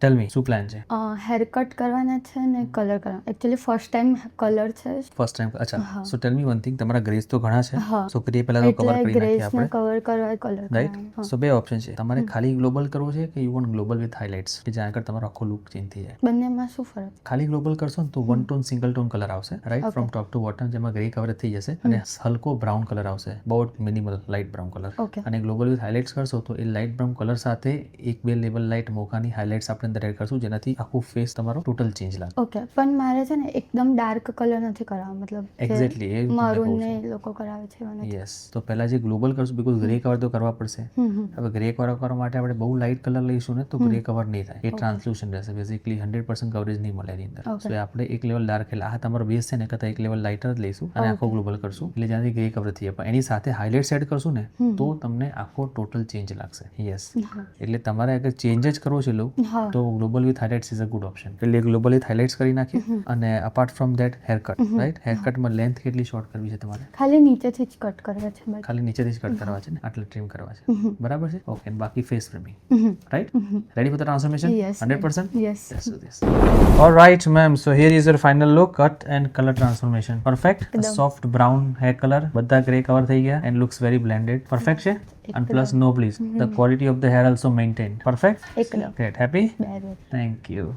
ટેલ મી શું પ્લાન છે? Hair cut કરવાના છે ને કલર કરવાનો. એકચ્યુઅલી ફર્સ્ટ ટાઈમ કલર છે. First time? અચ્છા. હા. સો ટેલ મી વન થિંગ, તમારા ગ્રેસ તો ઘણા છે. હા. સો ગ્રે પહેલા તો કવર એટલે કરી નાખીએ ગ્રેસ ને આપણે, કવર કરવા કલર રાઈટ? કરવાનો. સો બે ઓપ્શન છે. તમારે ખાલી ગ્લોબલ કરવો છે કે you want global with highlights, કે જ્યાં આગળ તમારો આખો લુક ચેન્જ થઈ જાય? બંનેમાં શું ફરક? ખાલી ગ્લોબલ કરશો ને તો one tone single tone colour આવશે, right? From top to bottom, જેમાં ગ્રે કવર થઈ જશે અને હલકો બ્રાઉન કલર આવશે, બહુ minimal light brown colour. Okay. અને ગ્લોબલ વિથ હાઇલાઇટ્સ કરશો તો એ લાઇટ બ્રાઉન કલર સાથે એક બે લેવલ લાઇટ મોકાની હાઇલાઇટ્સ આપણે અંદર એડ કરશું, જેનાથી આખું ફેસ તમારો ટોટલ ચેન્જ લાગે. ઓકે, પણ મારે છે ને એકદમ ડાર્ક કલર નથી કરાવવા, મતલબ એક્ઝેક્ટલી એ તમને મરૂન કહું ને છું. લોકો કરાવે છે એવા નથી. યસ, તો પહેલા જે ગ્લોબલ કરશું, બીકોઝ ગ્રે કવર તો કરવા પડશે. હવે ગ્રે કવર કરવા માટે આપણે બહુ લાઇટ કલર લઈશું ને તો ગ્રે કવર નહીં થાય, એ ટ્રાન્સલ્યુશન રહેશે, બેઝિકલી 100% કવરેજ નહીં મળે એની અંદર. સો આપણે એક લેવલ ડાર્ક, એટલે આ તમારો બેઝ છે ને કરતાં એક લેવલ લાઇટર જ લઈશું અને આખો ગ્લોબલ કરશું, એટલે જ્યાંથી ગ્રે કવર થઈ જાય. પણ એની સાથે હાઇલાઇટ્સ એડ કરશું ને તો તમને આખો ટોટલ ચેન્જ લાગશે. યસ, એટલે તમારે અગર ચેન્જ જ કરવો છે લુક, તો global with highlights is a good option. એટલે ગ્લોબલ વિથ હાઇલાઇટ્સ કરી નાખીએ. અને apart from that hair cut, right? Hair કટમાં લેન્થ કેટલી શોર્ટ કરવી છે તમારે? ખાલી નીચેથી જ કટ કરવા છે બસ. ખાલી નીચેથી જ કટ કરવા છે ને, આટલા ટ્રીમ કરવા છે, બરાબર છે? ઓકે, બાકી face framing, right? Ready for the transformation? Yes. 100%? Yes. Let's do this. All right, ma'am. So here is your final look, cut and color transformation. Perfect. A એકદમ. soft brown hair color. બધા grey cover થઈ ગયા and looks very blended. Perfect છે? And plus no bleach. The quality of the hair also maintained. Perfect. એકદમ. Great. Happy? Bad. Thank you.